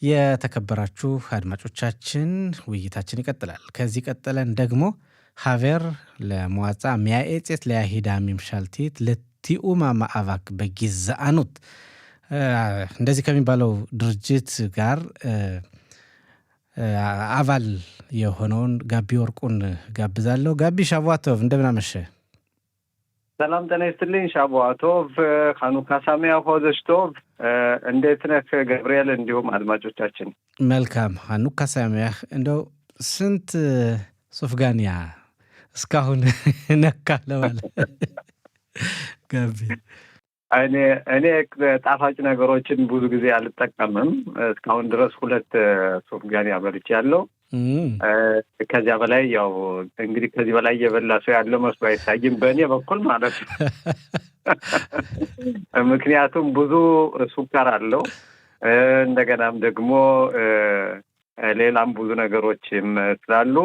የተከበራችሁ አድማጮቻችን ውይይታችን ይቀጥላል። ከዚህ ቀጥለን ደግሞ ሀቨር ለመዋጻ ሚያኤጼት ለያሂዳ ሚምሻልቲት ለቲኡማ ማአቫክ በጊዛአኑት እንደዚህ ከሚባለው ድርጅት ጋር አባል የሆነውን ጋቢ ወርቁን ጋብዛለሁ። ጋቢ ሻቧቶቭ እንደምን አመሸ? ሰላም ጤና ይስጥልኝ። ሻቧቶቭ ኻኑካ ሳሚያ ሆዘሽቶቭ እንዴት ነህ ገብርኤል? እንዲሁም አድማጮቻችን መልካም ኻኑካ ሳሚያ። እንደው ስንት ሱፍጋንያ እስካሁን ነካ ለማለት ጋቢ? እኔ ጣፋጭ ነገሮችን ብዙ ጊዜ አልጠቀምም። እስካሁን ድረስ 2 ሱፍጋንያ በልቻለሁ። ከዚያ በላይ ያው እንግዲህ ከዚህ በላይ የበላ ሰው ያለ መስሎ አይታይም በእኔ በኩል ማለት ነው። ምክንያቱም ብዙ ሱካር አለው። እንደገናም ደግሞ ሌላም ብዙ ነገሮችም ስላሉ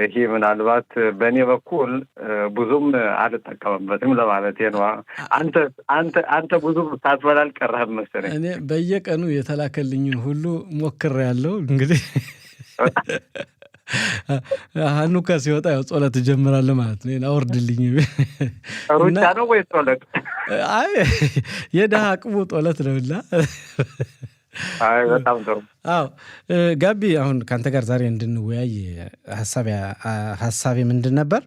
ይሄ ምናልባት በእኔ በኩል ብዙም አልጠቀምበትም ለማለት ነው። አንተ ብዙ ሳትበላ አልቀረህም መሰለኝ። እኔ በየቀኑ የተላከልኝን ሁሉ ሞክሬያለሁ። እንግዲህ ሀኑካ ሲወጣ ያው ጸሎት እጀምራለሁ ማለት ነው። አወርድልኝ ሩጫ ነው ወይ ጸሎት? አይ የደሃ አቅሙ ጸሎት ነውና። አይ በጣም ጥሩ። አዎ ጋቢ፣ አሁን ካንተ ጋር ዛሬ እንድንወያይ ሐሳቤ ምንድን ነበር?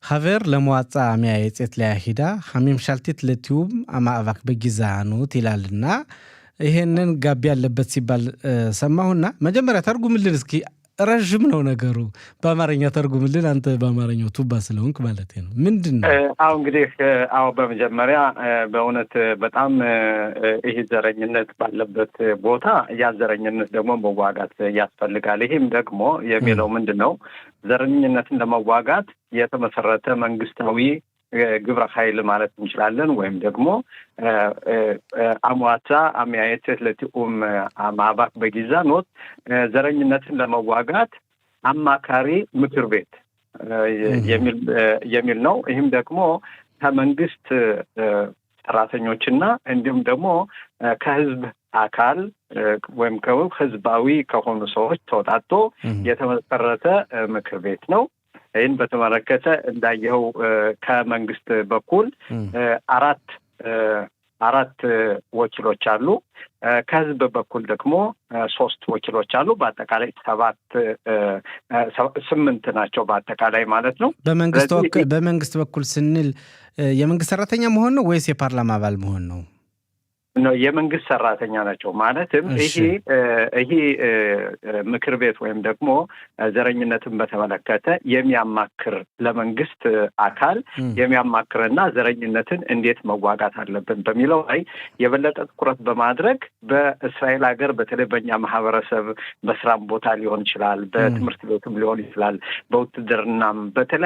ሀቨር ለመዋጻ ሚያኤጼት ለያሂዳ ሚምሻልቲት ለቲኡም ማአቫክ በጊዛአኑት ይላልና ይሄንን ጋቢ ያለበት ሲባል ሰማሁና መጀመሪያ ተርጉምልን እስኪ። ረጅም ነው ነገሩ። በአማርኛ ተርጉምልን አንተ፣ በአማርኛው ቱባ ስለሆንክ ማለት ነው። ምንድን ነው? እንግዲህ በመጀመሪያ በእውነት በጣም ይህ ዘረኝነት ባለበት ቦታ ያ ዘረኝነት ደግሞ መዋጋት ያስፈልጋል። ይህም ደግሞ የሚለው ምንድን ነው? ዘረኝነትን ለመዋጋት የተመሰረተ መንግስታዊ ግብረ ኃይል ማለት እንችላለን። ወይም ደግሞ አሟታ አሚያየት ለቲኡም ማአቫክ በጊዛአኑት ዘረኝነትን ለመዋጋት አማካሪ ምክር ቤት የሚል ነው። ይህም ደግሞ ከመንግስት ሰራተኞችና እንዲሁም ደግሞ ከህዝብ አካል ወይም ህዝባዊ ከሆኑ ሰዎች ተወጣጦ የተመሰረተ ምክር ቤት ነው። ይህን በተመለከተ እንዳየኸው ከመንግስት በኩል አራት ወኪሎች አሉ። ከህዝብ በኩል ደግሞ 3 ወኪሎች አሉ። በአጠቃላይ 8 ናቸው በአጠቃላይ ማለት ነው። በመንግስት በኩል ስንል የመንግስት ሰራተኛ መሆን ነው ወይስ የፓርላማ አባል መሆን ነው? ነው የመንግስት ሰራተኛ ናቸው። ማለትም ይሄ ምክር ቤት ወይም ደግሞ ዘረኝነትን በተመለከተ የሚያማክር ለመንግስት አካል የሚያማክርና ዘረኝነትን እንዴት መዋጋት አለብን በሚለው ላይ የበለጠ ትኩረት በማድረግ በእስራኤል ሀገር በተለይ በእኛ ማህበረሰብ በስራም ቦታ ሊሆን ይችላል፣ በትምህርት ቤትም ሊሆን ይችላል፣ በውትድርናም፣ በጤና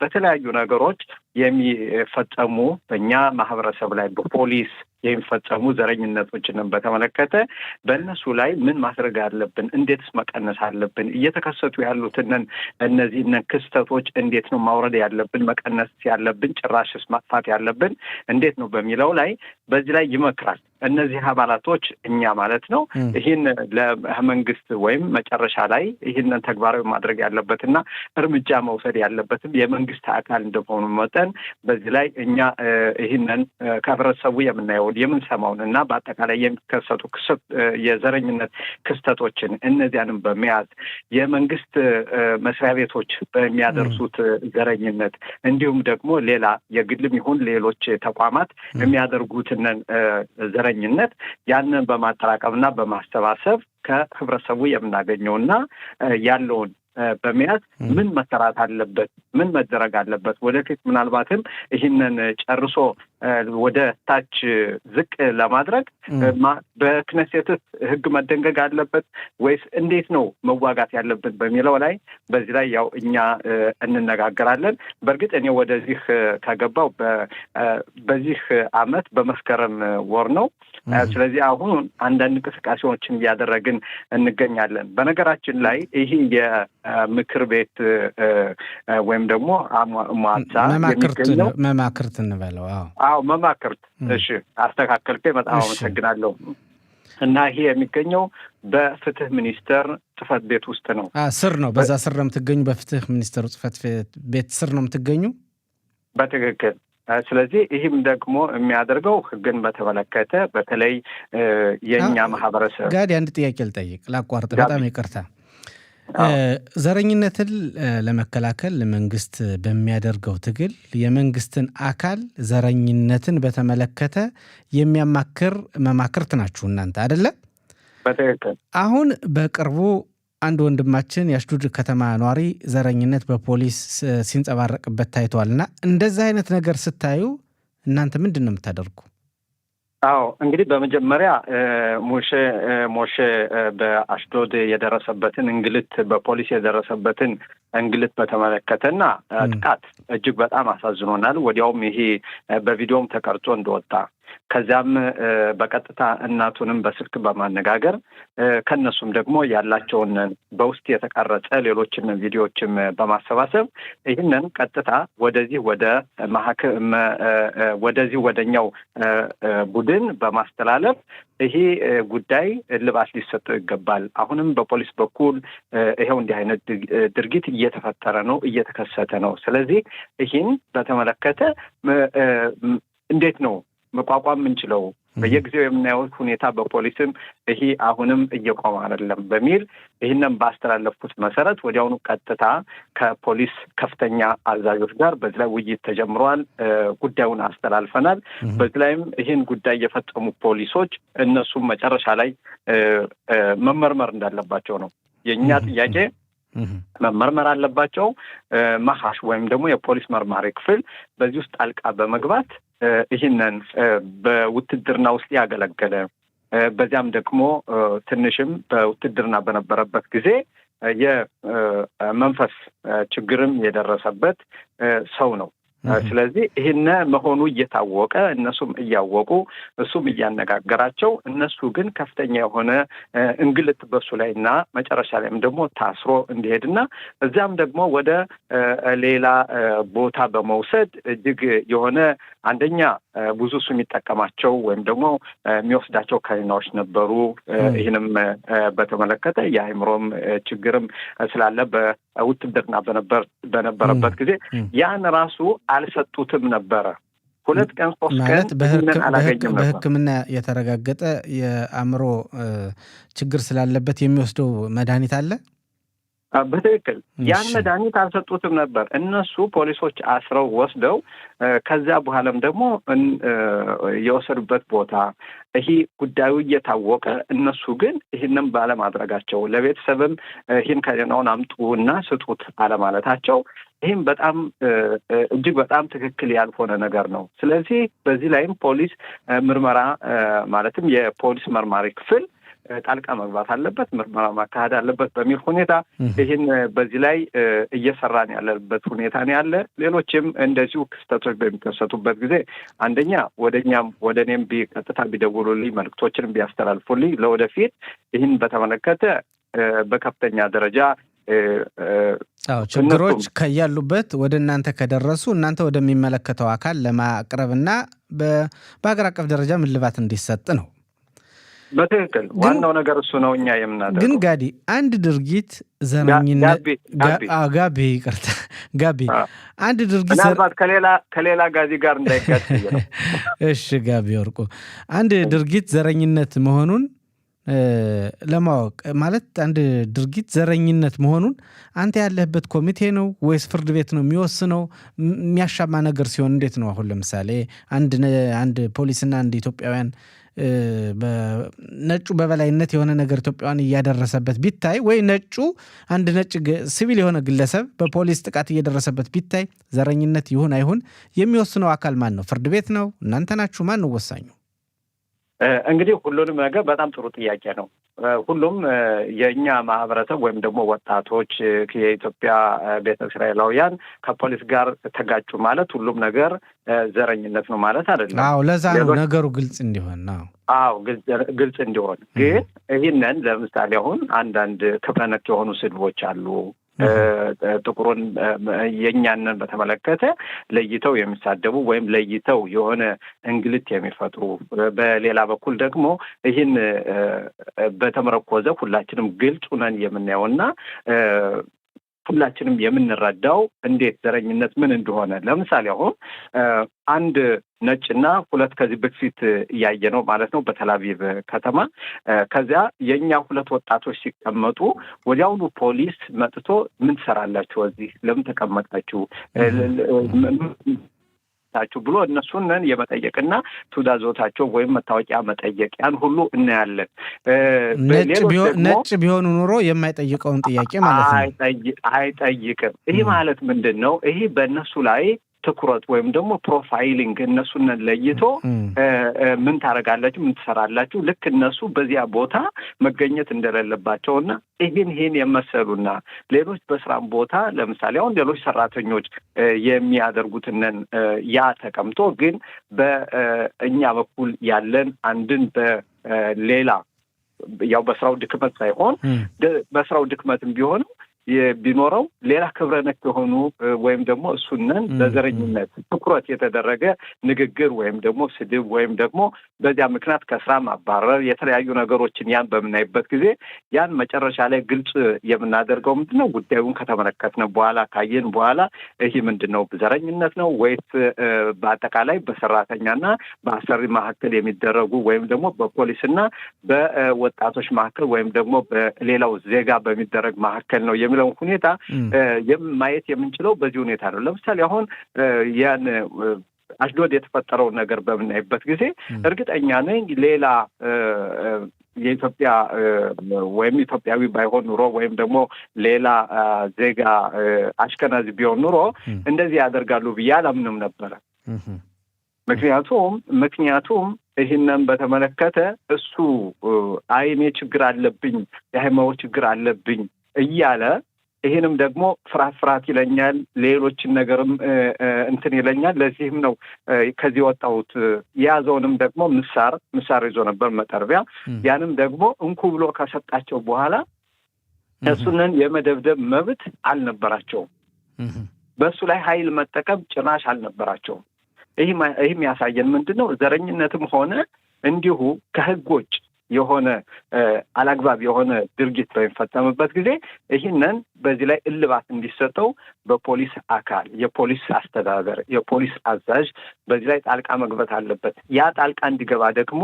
በተለያዩ ነገሮች የሚፈጸሙ በእኛ ማህበረሰብ ላይ በፖሊስ የሚፈጸሙ ዘረኝነቶችንም በተመለከተ በእነሱ ላይ ምን ማድረግ አለብን፣ እንዴትስ መቀነስ አለብን፣ እየተከሰቱ ያሉትን እነዚህን ክስተቶች እንዴት ነው ማውረድ ያለብን፣ መቀነስ ያለብን፣ ጭራሽስ ማጥፋት ያለብን እንዴት ነው በሚለው ላይ በዚህ ላይ ይመክራል። እነዚህ አባላቶች እኛ ማለት ነው ይህን ለመንግስት ወይም መጨረሻ ላይ ይህንን ተግባራዊ ማድረግ ያለበትና እርምጃ መውሰድ ያለበትም የመንግስት አካል እንደሆኑ መጠን በዚህ ላይ እኛ ይህንን ከህብረተሰቡ የምናየውን የምንሰማውን እና በአጠቃላይ የሚከሰቱ የዘረኝነት ክስተቶችን እነዚያንም በመያዝ የመንግስት መስሪያ ቤቶች በሚያደርሱት ዘረኝነት እንዲሁም ደግሞ ሌላ የግልም ይሁን ሌሎች ተቋማት የሚያደርጉትን ዘረኝነት ያንን በማጠራቀምና በማሰባሰብ ከህብረተሰቡ የምናገኘውና ያለውን በመያዝ ምን መሰራት አለበት፣ ምን መደረግ አለበት፣ ወደፊት ምናልባትም ይህንን ጨርሶ ወደ ታች ዝቅ ለማድረግ በክነሴት ህግ መደንገግ አለበት ወይስ እንዴት ነው መዋጋት ያለብን በሚለው ላይ በዚህ ላይ ያው እኛ እንነጋገራለን። በእርግጥ እኔ ወደዚህ ከገባው በዚህ አመት በመስከረም ወር ነው። ስለዚህ አሁን አንዳንድ እንቅስቃሴዎችን እያደረግን እንገኛለን። በነገራችን ላይ ይህ የምክር ቤት ወይም ደግሞ ሟታ የሚገኘው መማክርት እንበለው። አዎ መማክርት። እሺ አስተካከልከኝ፣ በጣም አመሰግናለሁ። እና ይሄ የሚገኘው በፍትህ ሚኒስቴር ጽህፈት ቤት ውስጥ ነው። ስር ነው። በዛ ስር ነው የምትገኙ። በፍትህ ሚኒስቴሩ ጽህፈት ቤት ስር ነው የምትገኙ። በትክክል። ስለዚህ ይህም ደግሞ የሚያደርገው ህግን በተመለከተ በተለይ የእኛ ማህበረሰብ ጋዲ አንድ ጥያቄ ልጠይቅ፣ ላቋርጥ፣ በጣም ይቅርታ። ዘረኝነትን ለመከላከል መንግስት በሚያደርገው ትግል የመንግስትን አካል ዘረኝነትን በተመለከተ የሚያማክር መማክርት ናችሁ እናንተ አይደለ? በትክክል። አሁን በቅርቡ አንድ ወንድማችን የአሽዱድ ከተማ ኗሪ ዘረኝነት በፖሊስ ሲንጸባረቅበት ታይቷልና እንደዚህ አይነት ነገር ስታዩ እናንተ ምንድን ነው የምታደርጉ? አዎ እንግዲህ በመጀመሪያ ሞሼ በአሽዶድ የደረሰበትን እንግልት በፖሊስ የደረሰበትን እንግልት በተመለከተና ጥቃት እጅግ በጣም አሳዝኖናል። ወዲያውም ይሄ በቪዲዮም ተቀርጾ እንደወጣ ከዚያም በቀጥታ እናቱንም በስልክ በማነጋገር ከነሱም ደግሞ ያላቸውን በውስጥ የተቀረጸ ሌሎችን ቪዲዮዎችም በማሰባሰብ ይህንን ቀጥታ ወደዚህ ወደኛው ቡድን በማስተላለፍ ይሄ ጉዳይ እልባት ሊሰጠው ይገባል። አሁንም በፖሊስ በኩል ይሄው እንዲህ አይነት ድርጊት እየተፈጠረ ነው፣ እየተከሰተ ነው። ስለዚህ ይህን በተመለከተ እንዴት ነው መቋቋም የምንችለው? በየጊዜው የምናየው ሁኔታ በፖሊስም ይሄ አሁንም እየቆመ አይደለም በሚል ይህንን ባስተላለፍኩት መሰረት ወዲያውኑ ቀጥታ ከፖሊስ ከፍተኛ አዛዦች ጋር በዚህ ላይ ውይይት ተጀምሯል። ጉዳዩን አስተላልፈናል። በዚህ ላይም ይህን ጉዳይ የፈጸሙ ፖሊሶች እነሱም መጨረሻ ላይ መመርመር እንዳለባቸው ነው የእኛ ጥያቄ። መመርመር አለባቸው። መሐሽ ወይም ደግሞ የፖሊስ መርማሪ ክፍል በዚህ ውስጥ ጣልቃ በመግባት ይህንን በውትድርና ውስጥ ያገለገለ በዚያም ደግሞ ትንሽም በውትድርና በነበረበት ጊዜ የመንፈስ ችግርም የደረሰበት ሰው ነው። ስለዚህ ይህን መሆኑ እየታወቀ እነሱም እያወቁ እሱም እያነጋገራቸው እነሱ ግን ከፍተኛ የሆነ እንግልት በሱ ላይና መጨረሻ ላይም ደግሞ ታስሮ እንዲሄድና እዚያም ደግሞ ወደ ሌላ ቦታ በመውሰድ እጅግ የሆነ አንደኛ ብዙ እሱ የሚጠቀማቸው ወይም ደግሞ የሚወስዳቸው ከኒናዎች ነበሩ። ይህንም በተመለከተ የአእምሮም ችግርም ስላለ በውትድርና በነበረበት ጊዜ ያን ራሱ አልሰጡትም ነበረ። 2 ቀን 3 ቀን አላገኘም ነበር። በሕክምና የተረጋገጠ የአእምሮ ችግር ስላለበት የሚወስደው መድኃኒት አለ። በትክክል ያን መድኃኒት አልሰጡትም ነበር። እነሱ ፖሊሶች አስረው ወስደው ከዚያ በኋላም ደግሞ የወሰዱበት ቦታ ይሄ ጉዳዩ እየታወቀ እነሱ ግን ይህንም ባለማድረጋቸው ለቤተሰብም ይህን ከዜናውን አምጡና ስጡት አለማለታቸው ይህም በጣም እጅግ በጣም ትክክል ያልሆነ ነገር ነው። ስለዚህ በዚህ ላይም ፖሊስ ምርመራ ማለትም የፖሊስ መርማሪ ክፍል ጣልቃ መግባት አለበት፣ ምርመራ ማካሄድ አለበት በሚል ሁኔታ ይህን በዚህ ላይ እየሰራን ያለበት ሁኔታ ነው ያለ። ሌሎችም እንደዚሁ ክስተቶች በሚከሰቱበት ጊዜ አንደኛ ወደ እኔም ቀጥታ ቢደውሉልኝ መልዕክቶችንም ቢያስተላልፉልኝ ለወደፊት ይህን በተመለከተ በከፍተኛ ደረጃ ችግሮች ከያሉበት ወደ እናንተ ከደረሱ እናንተ ወደሚመለከተው አካል ለማቅረብና በሀገር አቀፍ ደረጃ እልባት እንዲሰጥ ነው። በትክክል ዋናው ነገር እሱ ነው። እኛ የምናደርገው ግን ጋዲ አንድ ድርጊት ዘረኝነት ጋቢ አንድ ድርጊት ምናልባት ከሌላ ጋዚ ጋር እንዳይጋጭ ነው። እሺ ጋቢ ወርቁ አንድ ድርጊት ዘረኝነት መሆኑን ለማወቅ ማለት አንድ ድርጊት ዘረኝነት መሆኑን አንተ ያለህበት ኮሚቴ ነው ወይስ ፍርድ ቤት ነው የሚወስነው? የሚያሻማ ነገር ሲሆን እንዴት ነው? አሁን ለምሳሌ አንድ ፖሊስና አንድ ኢትዮጵያውያን ነጩ በበላይነት የሆነ ነገር ኢትዮጵያውያን እያደረሰበት ቢታይ ወይ አንድ ነጭ ሲቪል የሆነ ግለሰብ በፖሊስ ጥቃት እየደረሰበት ቢታይ ዘረኝነት ይሁን አይሁን የሚወስነው አካል ማን ነው? ፍርድ ቤት ነው? እናንተ ናችሁ? ማን ነው ወሳኙ? እንግዲህ ሁሉንም ነገር በጣም ጥሩ ጥያቄ ነው። ሁሉም የእኛ ማህበረሰብ ወይም ደግሞ ወጣቶች የኢትዮጵያ ቤተ እስራኤላውያን ከፖሊስ ጋር ተጋጩ ማለት ሁሉም ነገር ዘረኝነት ነው ማለት አይደለም። አዎ ለዛ ነው ነገሩ ግልጽ እንዲሆን ነው። አዎ ግልጽ እንዲሆን ግን ይህንን ለምሳሌ አሁን አንዳንድ ክብረ ነክ የሆኑ ስድቦች አሉ። ጥቁሩን የኛንን በተመለከተ ለይተው የሚሳደቡ ወይም ለይተው የሆነ እንግልት የሚፈጥሩ፣ በሌላ በኩል ደግሞ ይህን በተመረኮዘ ሁላችንም ግልጽ ነን የምናየውና ሁላችንም የምንረዳው እንዴት ዘረኝነት ምን እንደሆነ። ለምሳሌ አሁን አንድ ነጭና ሁለት ከዚህ በፊት እያየ ነው ማለት ነው በተላቪቭ ከተማ። ከዚያ የኛ ሁለት ወጣቶች ሲቀመጡ ወዲያውኑ ፖሊስ መጥቶ ምን ትሰራላችሁ እዚህ? ለምን ተቀመጣችሁ? ብሎ እነሱን የመጠየቅና ትዕዛዞታቸው ወይም መታወቂያ መጠየቅ ያን ሁሉ እናያለን። ነጭ ቢሆኑ ኑሮ የማይጠይቀውን ጥያቄ ማለት ነው አይጠይቅም። ይህ ማለት ምንድን ነው? ይህ በእነሱ ላይ ትኩረት ወይም ደግሞ ፕሮፋይሊንግ እነሱን ለይቶ ምን ታረጋላችሁ፣ ምን ትሰራላችሁ፣ ልክ እነሱ በዚያ ቦታ መገኘት እንደሌለባቸውና ይህን የመሰሉና ሌሎች በስራም ቦታ ለምሳሌ አሁን ሌሎች ሰራተኞች የሚያደርጉትን ያ ተቀምጦ ግን በእኛ በኩል ያለን አንድን በሌላ ያው በስራው ድክመት ሳይሆን በስራው ድክመትም ቢሆንም ቢኖረው ሌላ ክብረ ነክ የሆኑ ወይም ደግሞ እሱንን በዘረኝነት ትኩረት የተደረገ ንግግር ወይም ደግሞ ስድብ ወይም ደግሞ በዚያ ምክንያት ከስራ ማባረር የተለያዩ ነገሮችን ያን በምናይበት ጊዜ ያን መጨረሻ ላይ ግልጽ የምናደርገው ምንድነው? ጉዳዩን ከተመለከትን በኋላ ካየን በኋላ ይህ ምንድነው? ዘረኝነት ነው ወይስ በአጠቃላይ በሰራተኛና በአሰሪ መካከል የሚደረጉ ወይም ደግሞ በፖሊስና በወጣቶች መካከል ወይም ደግሞ በሌላው ዜጋ በሚደረግ መካከል ነው የሚለውን ሁኔታ ማየት የምንችለው በዚህ ሁኔታ ነው። ለምሳሌ አሁን ያን አሽዶድ የተፈጠረው ነገር በምናይበት ጊዜ እርግጠኛ ነኝ ሌላ የኢትዮጵያ ወይም ኢትዮጵያዊ ባይሆን ኑሮ ወይም ደግሞ ሌላ ዜጋ አሽከናዚ ቢሆን ኑሮ እንደዚህ ያደርጋሉ ብዬ አላምንም ነበረ። ምክንያቱም ይህንን በተመለከተ እሱ አይኔ ችግር አለብኝ የሃይማኖት ችግር አለብኝ እያለ ይህንም ደግሞ ፍርሃት ይለኛል፣ ሌሎችን ነገርም እንትን ይለኛል። ለዚህም ነው ከዚህ ወጣሁት። የያዘውንም ደግሞ ምሳር ይዞ ነበር መጠርቢያ። ያንም ደግሞ እንኩ ብሎ ከሰጣቸው በኋላ እሱንን የመደብደብ መብት አልነበራቸውም። በእሱ ላይ ኃይል መጠቀም ጭራሽ አልነበራቸውም። ይህም ያሳየን ምንድን ነው? ዘረኝነትም ሆነ እንዲሁ ከህጎች የሆነ አላግባብ የሆነ ድርጊት በሚፈጸምበት ጊዜ ይህንን በዚህ ላይ እልባት እንዲሰጠው በፖሊስ አካል የፖሊስ አስተዳደር የፖሊስ አዛዥ በዚህ ላይ ጣልቃ መግባት አለበት። ያ ጣልቃ እንዲገባ ደግሞ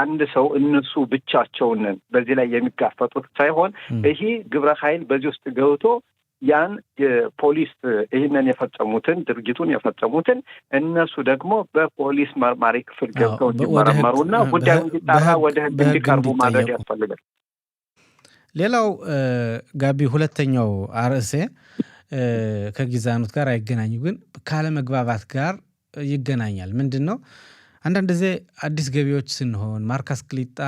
አንድ ሰው እነሱ ብቻቸውን በዚህ ላይ የሚጋፈጡት ሳይሆን ይሄ ግብረ ኃይል በዚህ ውስጥ ገብቶ ያን ፖሊስ ይህንን የፈጸሙትን ድርጊቱን የፈጸሙትን እነሱ ደግሞ በፖሊስ መርማሪ ክፍል ገብተው እንዲመረመሩና ጉዳዩ እንዲጣራ ወደ ህግ እንዲቀርቡ ማድረግ ያስፈልጋል። ሌላው ጋቢ ሁለተኛው አርዕሴ ከጊዛኖት ጋር አይገናኙ፣ ግን ካለመግባባት ጋር ይገናኛል። ምንድን ነው? አንዳንድ ጊዜ አዲስ ገቢዎች ስንሆን ማርካስ ክሊጣ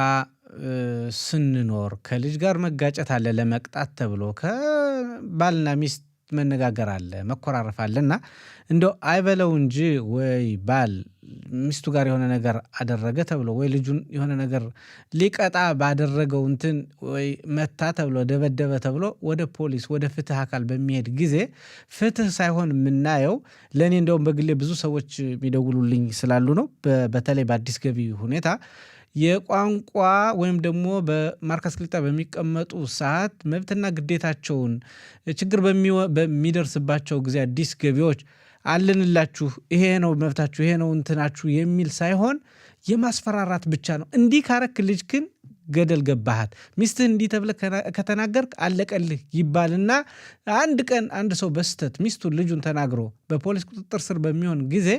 ስንኖር ከልጅ ጋር መጋጨት አለ፣ ለመቅጣት ተብሎ ከባልና ሚስት መነጋገር አለ፣ መኮራረፍ አለና እንደው አይበለው እንጂ ወይ ባል ሚስቱ ጋር የሆነ ነገር አደረገ ተብሎ ወይ ልጁን የሆነ ነገር ሊቀጣ ባደረገው እንትን ወይ መታ ተብሎ ደበደበ ተብሎ ወደ ፖሊስ ወደ ፍትህ አካል በሚሄድ ጊዜ ፍትህ ሳይሆን የምናየው ለእኔ እንደውም በግሌ ብዙ ሰዎች የሚደውሉልኝ ስላሉ ነው። በተለይ በአዲስ ገቢ ሁኔታ የቋንቋ ወይም ደግሞ በማርካስ ክሊጣ በሚቀመጡ ሰዓት መብትና ግዴታቸውን ችግር በሚደርስባቸው ጊዜ አዲስ ገቢዎች አለንላችሁ፣ ይሄ ነው መብታችሁ፣ ይሄ ነው እንትናችሁ የሚል ሳይሆን የማስፈራራት ብቻ ነው። እንዲህ ካረክ ልጅ ግን ገደል ገባሃት፣ ሚስትህ እንዲህ ተብለህ ከተናገርክ አለቀልህ ይባልና አንድ ቀን አንድ ሰው በስተት ሚስቱን ልጁን ተናግሮ በፖሊስ ቁጥጥር ስር በሚሆን ጊዜ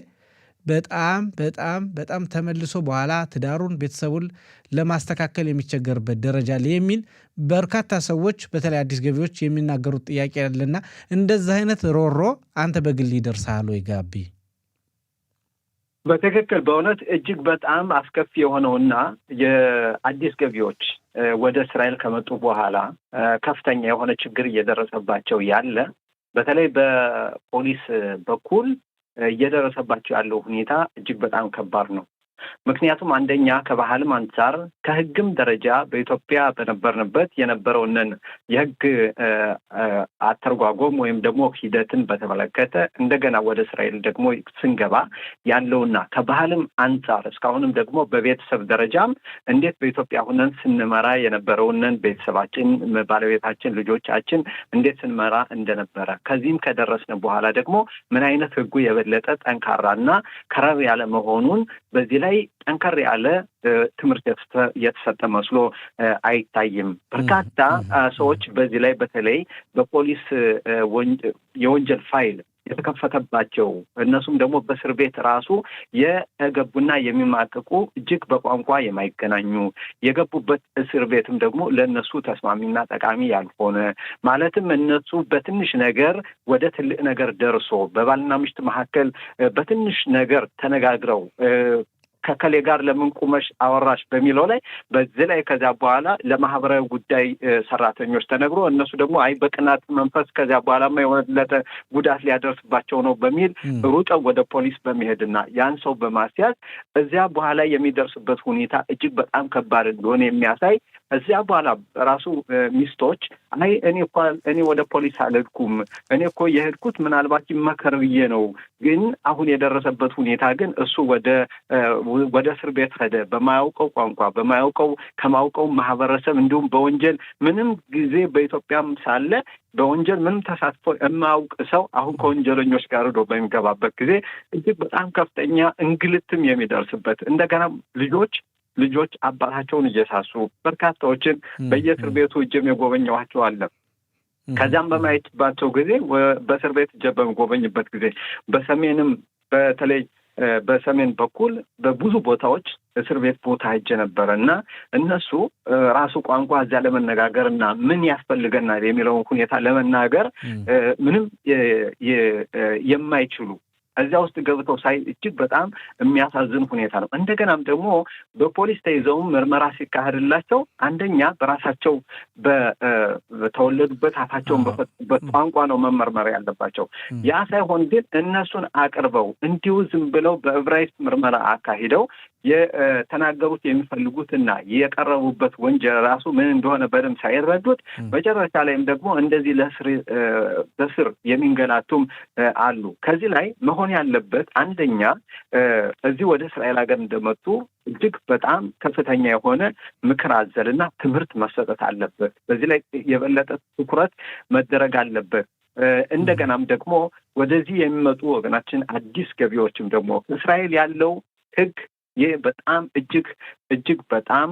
በጣም በጣም በጣም ተመልሶ በኋላ ትዳሩን ቤተሰቡን ለማስተካከል የሚቸገርበት ደረጃ ላይ የሚል በርካታ ሰዎች በተለይ አዲስ ገቢዎች የሚናገሩት ጥያቄ ያለና እንደዚህ አይነት ሮሮ አንተ በግል ይደርሳል ወይ ጋቢ? በትክክል በእውነት እጅግ በጣም አስከፊ የሆነውና የአዲስ ገቢዎች ወደ እስራኤል ከመጡ በኋላ ከፍተኛ የሆነ ችግር እየደረሰባቸው ያለ በተለይ በፖሊስ በኩል እየደረሰባቸው ያለው ሁኔታ እጅግ በጣም ከባድ ነው። ምክንያቱም አንደኛ ከባህልም አንጻር ከህግም ደረጃ በኢትዮጵያ በነበርንበት የነበረውንን የህግ አተርጓጎም ወይም ደግሞ ሂደትን በተመለከተ እንደገና ወደ እስራኤል ደግሞ ስንገባ ያለውና ከባህልም አንጻር እስካሁንም ደግሞ በቤተሰብ ደረጃም እንዴት በኢትዮጵያ ሁነን ስንመራ የነበረውንን ቤተሰባችን፣ ባለቤታችን፣ ልጆቻችን እንዴት ስንመራ እንደነበረ ከዚህም ከደረስን በኋላ ደግሞ ምን አይነት ህጉ የበለጠ ጠንካራና ከረር ያለ መሆኑን በዚህ ላይ ጠንከር ያለ ትምህርት የተሰጠ መስሎ አይታይም። በርካታ ሰዎች በዚህ ላይ በተለይ በፖሊስ የወንጀል ፋይል የተከፈተባቸው እነሱም ደግሞ በእስር ቤት ራሱ የገቡና የሚማቀቁ እጅግ በቋንቋ የማይገናኙ የገቡበት እስር ቤትም ደግሞ ለእነሱ ተስማሚና ጠቃሚ ያልሆነ ማለትም እነሱ በትንሽ ነገር ወደ ትልቅ ነገር ደርሶ በባልና ሚስት መካከል በትንሽ ነገር ተነጋግረው ከከሌ ጋር ለምን ቁመሽ አወራሽ በሚለው ላይ በዚህ ላይ ከዚያ በኋላ ለማህበራዊ ጉዳይ ሰራተኞች ተነግሮ እነሱ ደግሞ አይ በቅናት መንፈስ ከዚያ በኋላማ የወለደ ጉዳት ሊያደርስባቸው ነው በሚል ሩጠው ወደ ፖሊስ በመሄድና ያን ሰው በማስያዝ እዚያ በኋላ የሚደርስበት ሁኔታ እጅግ በጣም ከባድ እንደሆነ የሚያሳይ እዚያ በኋላ ራሱ ሚስቶች አይ እኔ ወደ ፖሊስ አልሄድኩም፣ እኔ እኮ የሄድኩት ምናልባት ይመከር ብዬ ነው፣ ግን አሁን የደረሰበት ሁኔታ ግን እሱ ወደ እስር ቤት ሄደ በማያውቀው ቋንቋ ከማውቀው ማህበረሰብ እንዲሁም በወንጀል ምንም ጊዜ በኢትዮጵያም ሳለ በወንጀል ምንም ተሳትፎ የማያውቅ ሰው አሁን ከወንጀለኞች ጋር ሄዶ በሚገባበት ጊዜ እጅግ በጣም ከፍተኛ እንግልትም የሚደርስበት እንደገና ልጆች አባታቸውን እየሳሱ በርካታዎችን በየእስር ቤቱ እጅም የጎበኘኋቸው አለ። ከዚያም በማየትባቸው ጊዜ በእስር ቤት እጀ በሚጎበኝበት ጊዜ በሰሜንም በተለይ በሰሜን በኩል በብዙ ቦታዎች እስር ቤት ቦታ ሄጄ ነበረ እና እነሱ ራሱ ቋንቋ እዚያ ለመነጋገር እና ምን ያስፈልገናል የሚለውን ሁኔታ ለመናገር ምንም የማይችሉ እዚያ ውስጥ ገብተው ሳይ እጅግ በጣም የሚያሳዝን ሁኔታ ነው። እንደገናም ደግሞ በፖሊስ ተይዘውም ምርመራ ሲካሄድላቸው አንደኛ በራሳቸው በተወለዱበት አፋቸውን በፈቱበት ቋንቋ ነው መመርመር ያለባቸው። ያ ሳይሆን ግን እነሱን አቅርበው እንዲሁ ዝም ብለው በዕብራይስጥ ምርመራ አካሂደው የተናገሩት የሚፈልጉትና የቀረቡበት ወንጀል ራሱ ምን እንደሆነ በደንብ ሳይረዱት መጨረሻ ላይም ደግሞ እንደዚህ ለስር የሚንገላቱም አሉ። ከዚህ ላይ መሆን ያለበት አንደኛ እዚህ ወደ እስራኤል ሀገር እንደመጡ እጅግ በጣም ከፍተኛ የሆነ ምክር አዘልና ትምህርት መሰጠት አለበት። በዚህ ላይ የበለጠ ትኩረት መደረግ አለበት። እንደገናም ደግሞ ወደዚህ የሚመጡ ወገናችን አዲስ ገቢዎችም ደግሞ እስራኤል ያለው ሕግ ይህ በጣም እጅግ በጣም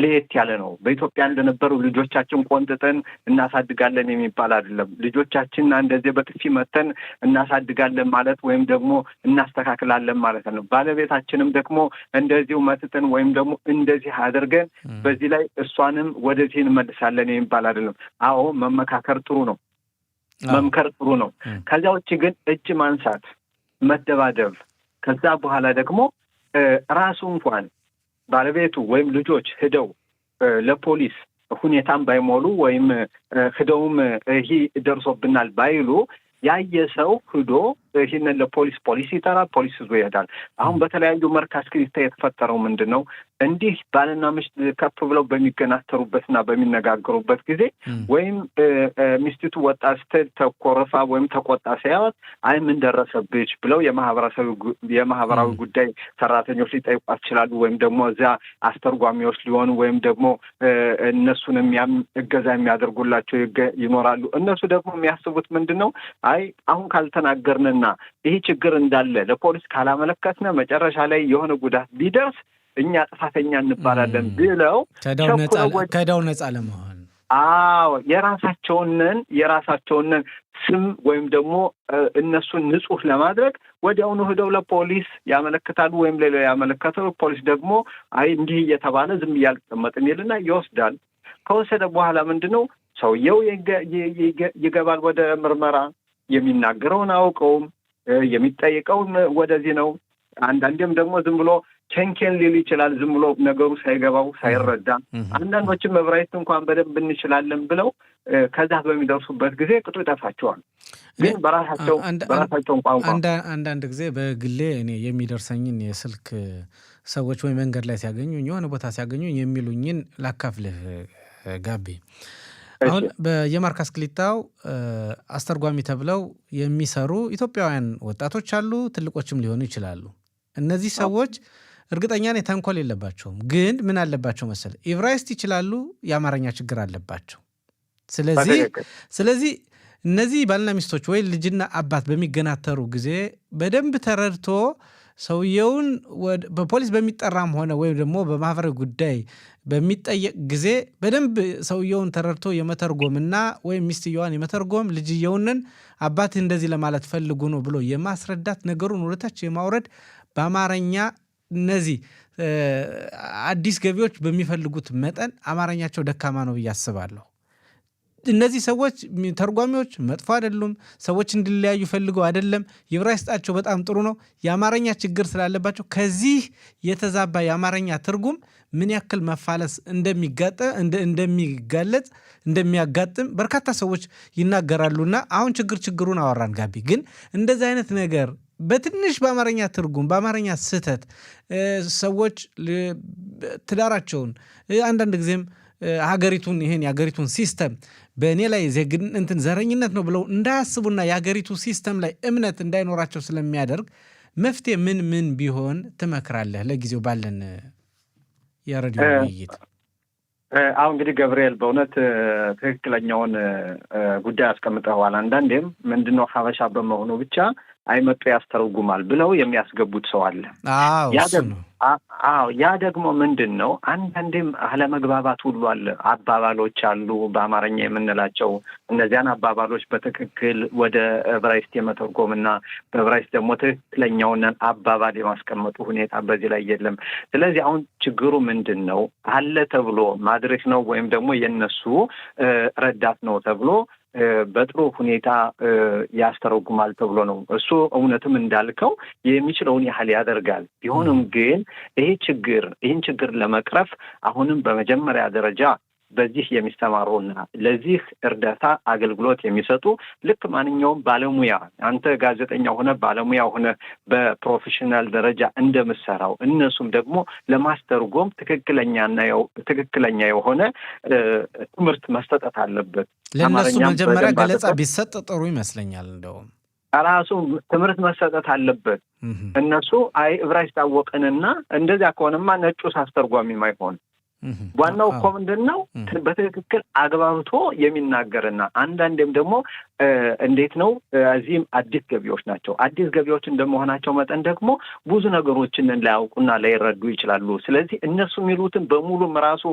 ለየት ያለ ነው። በኢትዮጵያ እንደነበሩ ልጆቻችን ቆንጥጠን እናሳድጋለን የሚባል አይደለም። ልጆቻችን እንደዚህ በጥፊ መተን እናሳድጋለን ማለት ወይም ደግሞ እናስተካክላለን ማለት ነው። ባለቤታችንም ደግሞ እንደዚሁ መትተን ወይም ደግሞ እንደዚህ አድርገን በዚህ ላይ እሷንም ወደዚህ እንመልሳለን የሚባል አይደለም። አዎ መመካከር ጥሩ ነው፣ መምከር ጥሩ ነው። ከዚያ ውጭ ግን እጅ ማንሳት፣ መደባደብ ከዛ በኋላ ደግሞ ራሱ እንኳን ባለቤቱ ወይም ልጆች ሄደው ለፖሊስ ሁኔታም ባይሞሉ ወይም ሄደውም ይሄ ደርሶብናል ባይሉ ያየ ሰው ሄዶ ይህንን ለፖሊስ ይጠራል፣ ፖሊስ ይዞ ይሄዳል። አሁን በተለያዩ መርካዝ ክሪስታ የተፈጠረው ምንድን ነው? እንዲህ ባልና ሚስት ከፍ ብለው በሚገናተሩበትና በሚነጋገሩበት ጊዜ ወይም ሚስቲቱ ወጣ ስትል ተኮረፋ ወይም ተቆጣ ሲያወት አይ ምን ደረሰብሽ ብለው የማህበራዊ ጉዳይ ሰራተኞች ሊጠይቋት ይችላሉ። ወይም ደግሞ እዚያ አስተርጓሚዎች ሊሆኑ ወይም ደግሞ እነሱን እገዛ የሚያደርጉላቸው ይኖራሉ። እነሱ ደግሞ የሚያስቡት ምንድን ነው? አይ አሁን ካልተናገርንና ይህ ችግር እንዳለ ለፖሊስ ካላመለከትን መጨረሻ ላይ የሆነ ጉዳት ቢደርስ እኛ ጥፋተኛ እንባላለን ብለው ከዳው ነፃ ለመሆን የራሳቸውን ስም ወይም ደግሞ እነሱን ንጹህ ለማድረግ ወዲያውኑ ሄደው ለፖሊስ ያመለክታሉ። ወይም ሌላ ያመለከተው ፖሊስ ደግሞ አይ እንዲህ እየተባለ ዝም እያልቀመጥን ይልና ይወስዳል። ከወሰደ በኋላ ምንድነው ሰውየው ይገባል ወደ ምርመራ። የሚናገረውን አውቀውም የሚጠይቀውን ወደዚህ ነው። አንዳንዴም ደግሞ ዝም ብሎ ቸንኬን ሊል ይችላል ዝም ብሎ ነገሩ ሳይገባው ሳይረዳ። አንዳንዶችም ዕብራይስጥ እንኳን በደንብ እንችላለን ብለው ከዛ በሚደርሱበት ጊዜ ቅጡ ይጠፋቸዋል። ግን በራሳቸውን ቋንቋ አንዳንድ ጊዜ በግሌ እኔ የሚደርሰኝን የስልክ ሰዎች ወይ መንገድ ላይ ሲያገኙኝ የሆነ ቦታ ሲያገኙኝ የሚሉኝን ላካፍልህ ጋቢ። አሁን በየማርካስ ክሊታው አስተርጓሚ ተብለው የሚሰሩ ኢትዮጵያውያን ወጣቶች አሉ፣ ትልቆችም ሊሆኑ ይችላሉ። እነዚህ ሰዎች እርግጠኛ ነኝ ተንኮል የለባቸውም። ግን ምን አለባቸው መሰለ ዕብራይስጥ ይችላሉ፣ የአማርኛ ችግር አለባቸው። ስለዚህ እነዚህ ባልና ሚስቶች ወይ ልጅና አባት በሚገናተሩ ጊዜ በደንብ ተረድቶ ሰውየውን በፖሊስ በሚጠራም ሆነ ወይም ደግሞ በማህበራዊ ጉዳይ በሚጠየቅ ጊዜ በደንብ ሰውየውን ተረድቶ የመተርጎምና ወይም ሚስትየዋን የመተርጎም ልጅየውንን አባት እንደዚህ ለማለት ፈልጉ ነው ብሎ የማስረዳት ነገሩን ወደታች የማውረድ በአማርኛ እነዚህ አዲስ ገቢዎች በሚፈልጉት መጠን አማርኛቸው ደካማ ነው ብዬ አስባለሁ። እነዚህ ሰዎች ተርጓሚዎች መጥፎ አይደሉም። ሰዎች እንዲለያዩ ፈልገው አይደለም። ዕብራይስጣቸው በጣም ጥሩ ነው። የአማርኛ ችግር ስላለባቸው ከዚህ የተዛባ የአማርኛ ትርጉም ምን ያክል መፋለስ እንደሚጋለጥ እንደሚያጋጥም በርካታ ሰዎች ይናገራሉና አሁን ችግሩን አወራን ጋቢ። ግን እንደዚህ አይነት ነገር በትንሽ በአማርኛ ትርጉም በአማርኛ ስህተት ሰዎች ትዳራቸውን አንዳንድ ጊዜም ሀገሪቱን ይሄን የሀገሪቱን ሲስተም በእኔ ላይ ዘረኝነት ነው ብለው እንዳያስቡና የሀገሪቱ ሲስተም ላይ እምነት እንዳይኖራቸው ስለሚያደርግ መፍትሄ ምን ቢሆን ትመክራለህ? ለጊዜው ባለን የሬዲዮ ውይይት። አሁን እንግዲህ ገብርኤል በእውነት ትክክለኛውን ጉዳይ አስቀምጠዋል። አንዳንዴም ምንድነው ሀበሻ በመሆኑ ብቻ አይመጡ ያስተረጉማል ብለው የሚያስገቡት ሰው አለ። ያ ደግሞ ምንድን ነው አንዳንዴም አለመግባባት ሁሉ አለ። አባባሎች አሉ በአማርኛ የምንላቸው እነዚያን አባባሎች በትክክል ወደ ዕብራይስጥ የመተርጎምና በዕብራይስጥ ደግሞ ትክክለኛውን አባባል የማስቀመጡ ሁኔታ በዚህ ላይ የለም። ስለዚህ አሁን ችግሩ ምንድን ነው አለ ተብሎ ማድረክ ነው ወይም ደግሞ የነሱ ረዳት ነው ተብሎ በጥሩ ሁኔታ ያስተረጉማል ተብሎ ነው። እሱ እውነትም እንዳልከው የሚችለውን ያህል ያደርጋል። ቢሆንም ግን ይህን ችግር ለመቅረፍ አሁንም በመጀመሪያ ደረጃ በዚህ የሚስተማሩና ለዚህ እርዳታ አገልግሎት የሚሰጡ ልክ ማንኛውም ባለሙያ አንተ ጋዜጠኛ ሆነ ባለሙያ ሆነ በፕሮፌሽናል ደረጃ እንደምሰራው እነሱም ደግሞ ለማስተርጎም ትክክለኛ የሆነ ትምህርት መስጠት አለበት። ለእነሱ መጀመሪያ ገለጻ ቢሰጥ ጥሩ ይመስለኛል። እንደውም ራሱ ትምህርት መሰጠት አለበት። እነሱ ዕብራይስጥ ታወቀንና እንደዚያ ከሆነማ ነጩስ አስተርጓሚም አይሆንም። ዋናው እኮ ምንድን ነው በትክክል አግባብቶ የሚናገርና አንዳንዴም ደግሞ እንዴት ነው እዚህም አዲስ ገቢዎች ናቸው። አዲስ ገቢዎች እንደመሆናቸው መጠን ደግሞ ብዙ ነገሮችን ላያውቁና ላይረዱ ይችላሉ። ስለዚህ እነሱ የሚሉትን በሙሉም ራሱ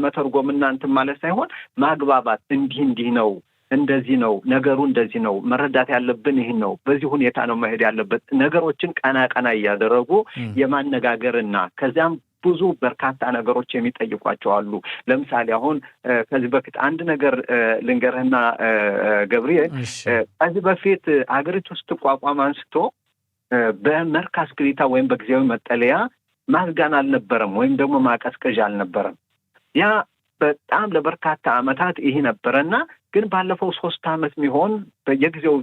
መተርጎምና እንትን ማለት ሳይሆን ማግባባት እንዲህ ነው እንደዚህ ነው ነገሩ እንደዚህ ነው መረዳት ያለብን ይሄን ነው በዚህ ሁኔታ ነው መሄድ ያለበት ነገሮችን ቀና እያደረጉ የማነጋገርና ከዚያም ብዙ በርካታ ነገሮች የሚጠይቋቸው አሉ። ለምሳሌ አሁን ከዚህ በፊት አንድ ነገር ልንገርህና ገብርኤል ከዚህ በፊት አገሪቱ ስትቋቋም አንስቶ በመርካስ ክሊታ ወይም በጊዜያዊ መጠለያ ማስጋን አልነበረም ወይም ደግሞ ማቀዝቀዣ አልነበረም። ያ በጣም ለበርካታ ዓመታት ይሄ ነበረና ግን ባለፈው 3 ዓመት የሚሆን በየጊዜው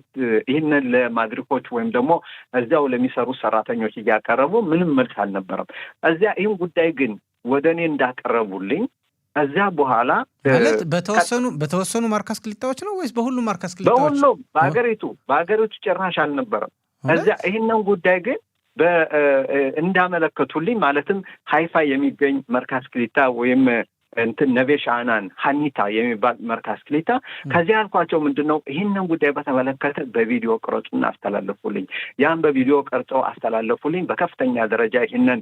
ይህንን ለማድሪኮች ወይም ደግሞ እዚያው ለሚሰሩ ሰራተኞች እያቀረቡ ምንም መልስ አልነበረም። እዚያ ይህን ጉዳይ ግን ወደ እኔ እንዳቀረቡልኝ እዚያ በኋላ ማለት በተወሰኑ ማርካስ ክሊታዎች ነው ወይስ በሁሉም ማርካስ ክሊታዎች? በሁሉም በአገሪቱ ጭራሽ አልነበረም። እዚያ ይህንን ጉዳይ ግን እንዳመለከቱልኝ ማለትም ሃይፋ የሚገኝ ማርካስ ክሊታ ወይም ነቬ ሻዕናን ሀኒታ የሚባል ማርካስ ክሊታ ከዚያ አልኳቸው ምንድነው ይህንን ጉዳይ በተመለከተ በቪዲዮ ቀርጾና አስተላለፉልኝ። ያን በቪዲዮ ቀርጸው አስተላለፉልኝ። በከፍተኛ ደረጃ ይህንን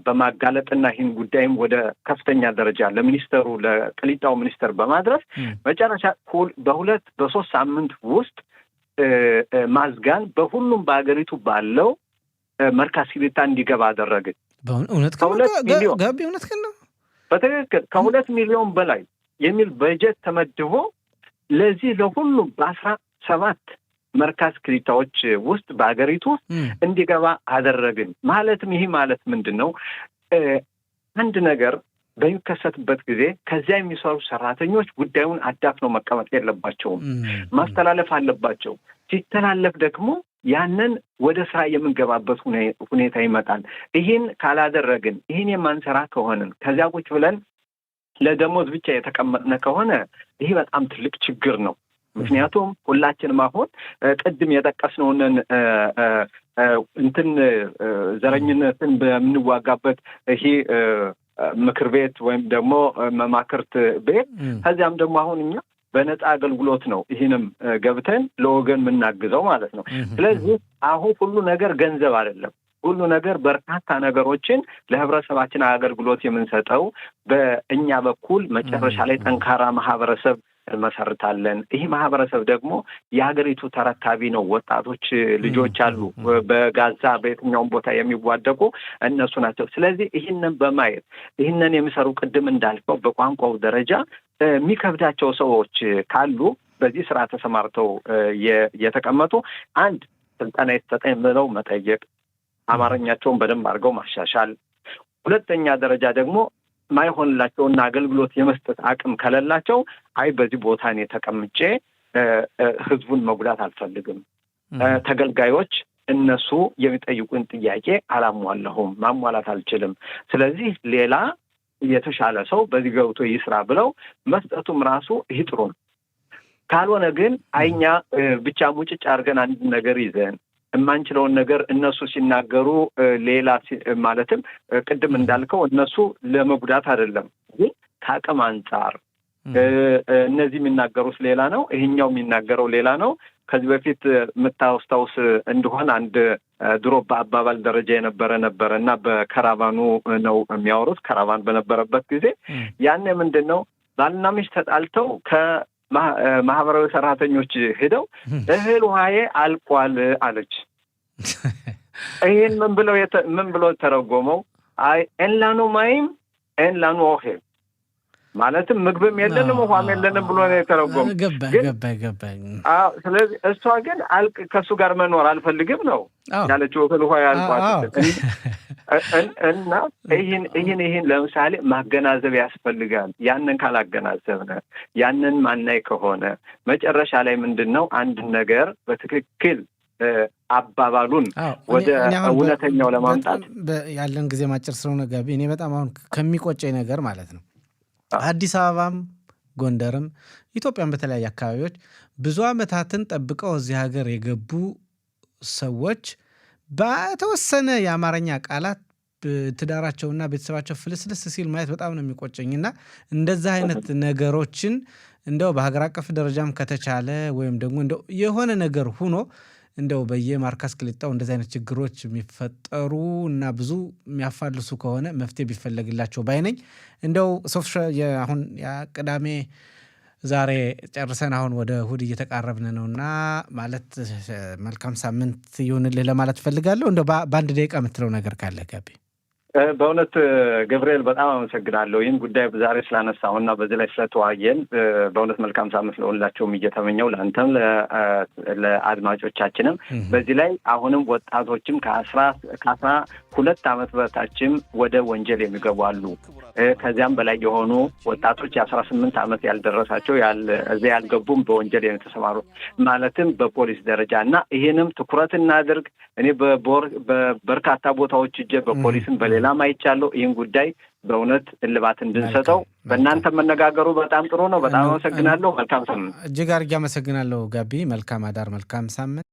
በማጋለጥና ይህን ጉዳይም ወደ ከፍተኛ ደረጃ ለሚኒስተሩ ለክሊታው ሚኒስተር በማድረስ መጨረሻ በ3 ሳምንት ውስጥ ማዝጋን በሁሉም በአገሪቱ ባለው ማርካስ ክሊታ እንዲገባ አደረግን። እውነት ጋቢ እውነት ነው። በትክክል 2 ሚሊዮን በላይ የሚል በጀት ተመድቦ ለዚህ ለሁሉም በ17 መርካዝ ክሊታዎች ውስጥ በአገሪቱ እንዲገባ አደረግን። ማለትም ይህ ማለት ምንድን ነው? አንድ ነገር በሚከሰትበት ጊዜ ከዚያ የሚሰሩ ሰራተኞች ጉዳዩን አዳፍነው መቀመጥ የለባቸውም፣ ማስተላለፍ አለባቸው። ሲተላለፍ ደግሞ ያንን ወደ ስራ የምንገባበት ሁኔታ ይመጣል። ይህን ካላደረግን፣ ይህን የማንሰራ ከሆንን፣ ከዚያ ቁጭ ብለን ለደሞዝ ብቻ የተቀመጥነ ከሆነ ይህ በጣም ትልቅ ችግር ነው። ምክንያቱም ሁላችንም አሁን ቅድም የጠቀስነውን ዘረኝነትን በምንዋጋበት ይሄ ምክር ቤት ወይም ደግሞ መማክርት ቤት ከዚያም ደግሞ አሁን እኛ በነፃ አገልግሎት ነው ይህንም ገብተን ለወገን የምናግዘው ማለት ነው። ስለዚህ አሁን ሁሉ ነገር ገንዘብ አይደለም። ሁሉ ነገር በርካታ ነገሮችን ለህብረተሰባችን አገልግሎት የምንሰጠው በእኛ በኩል መጨረሻ ላይ ጠንካራ ማህበረሰብ እንመሰርታለን። ይህ ማህበረሰብ ደግሞ የሀገሪቱ ተረካቢ ነው። ወጣቶች ልጆች አሉ በጋዛ በየትኛውም ቦታ የሚዋደቁ እነሱ ናቸው። ስለዚህ ይህንን በማየት ይህንን የሚሰሩ ቅድም እንዳልከው በቋንቋው ደረጃ የሚከብዳቸው ሰዎች ካሉ በዚህ ስራ ተሰማርተው የተቀመጡ አንድ ስልጠና የተሰጠኝ ብለው መጠየቅ፣ አማርኛቸውን በደንብ አድርገው ማሻሻል። ሁለተኛ ደረጃ ደግሞ ማይሆንላቸውና አገልግሎት የመስጠት አቅም ከሌላቸው አይ በዚህ ቦታ እኔ ተቀምጬ ህዝቡን መጉዳት አልፈልግም፣ ተገልጋዮች እነሱ የሚጠይቁን ጥያቄ አላሟለሁም፣ ማሟላት አልችልም፣ ስለዚህ ሌላ የተሻለ ሰው በዚህ ገብቶ ይስራ ብለው መስጠቱም ራሱ ይህ ጥሩ ነው። ካልሆነ ግን አይኛ ብቻ ሙጭጭ አድርገን አንድ ነገር ይዘን የማንችለውን ነገር እነሱ ሲናገሩ ሌላ ማለትም ቅድም እንዳልከው እነሱ ለመጉዳት አይደለም፣ ግን ከአቅም አንጻር እነዚህ የሚናገሩት ሌላ ነው፣ ይሄኛው የሚናገረው ሌላ ነው። ከዚህ በፊት የምታስታውስ እንደሆነ አንድ ድሮ በአባባል ደረጃ ነበረ እና በከራቫኑ ነው የሚያወሩት። ከራቫን በነበረበት ጊዜ ያኔ ምንድን ነው ባልና ሚስት ተጣልተው ከማህበራዊ ሰራተኞች ሄደው እህል ውሃዬ አልቋል አለች። ይህን ምን ብሎ ተረጎመው? አይ ኤንላኑ ማይም ኤንላኑ ኦሄ ማለትም ምግብም የለንም ውሃም የለንም ብሎ ነው የተረጎመው። ገባኝ። ስለዚህ እሷ ግን ከእሱ ጋር መኖር አልፈልግም ነው ያለችው። እህል ውሃ ያልቋል እና ይህን ለምሳሌ ማገናዘብ ያስፈልጋል። ያንን ካላገናዘብነ ያንን ማናይ ከሆነ መጨረሻ ላይ ምንድን ነው አንድ ነገር በትክክል አባባሉን ወደ እውነተኛው ለማምጣት ያለን ጊዜ ማጭር ስለሆነ ጋቢ እኔ በጣም አሁን ከሚቆጨኝ ነገር ማለት ነው አዲስ አበባም ጎንደርም ኢትዮጵያን በተለያዩ አካባቢዎች ብዙ ዓመታትን ጠብቀው እዚህ ሀገር የገቡ ሰዎች በተወሰነ የአማርኛ ቃላት ትዳራቸውና ቤተሰባቸው ፍልስልስ ሲል ማየት በጣም ነው የሚቆጨኝና እንደዛ አይነት ነገሮችን እንደው በሀገር አቀፍ ደረጃም ከተቻለ ወይም ደግሞ እንደው የሆነ ነገር ሆኖ እንደው በየማርካዝ ክሊጣው እንደዚህ አይነት ችግሮች የሚፈጠሩ እና ብዙ የሚያፋልሱ ከሆነ መፍትሄ ቢፈለግላቸው ባይነኝ። እንደው አሁን ቅዳሜ ዛሬ ጨርሰን አሁን ወደ እሑድ እየተቃረብን ነውና ማለት መልካም ሳምንት ይሁንልህ ለማለት ፈልጋለሁ። እንደው በአንድ ደቂቃ የምትለው ነገር ካለ ጋቢ? በእውነት ገብርኤል በጣም አመሰግናለሁ ይህን ጉዳይ ዛሬ ስላነሳውና በዚህ ላይ ስለተወያየን። በእውነት መልካም ሳምንት ለሁላቸውም እየተመኘው ለአንተም ለአድማጮቻችንም። በዚህ ላይ አሁንም ወጣቶችም ከ12 ዓመት በታችም ወደ ወንጀል የሚገቡ አሉ። ከዚያም በላይ የሆኑ ወጣቶች የ18 ዓመት ያልደረሳቸው እዚያ ያልገቡም በወንጀል የተሰማሩ ማለትም በፖሊስ ደረጃ እና ይህንም ትኩረት እናድርግ። እኔ በበርካታ ቦታዎች እጄ በፖሊስም በሌላም አይቻለሁ። ይህን ጉዳይ በእውነት እልባት እንድንሰጠው በእናንተ መነጋገሩ በጣም ጥሩ ነው። በጣም አመሰግናለሁ። መልካም ሳምንት። እጅግ አድርጌ አመሰግናለሁ ጋቢ። መልካም አዳር፣ መልካም ሳምንት።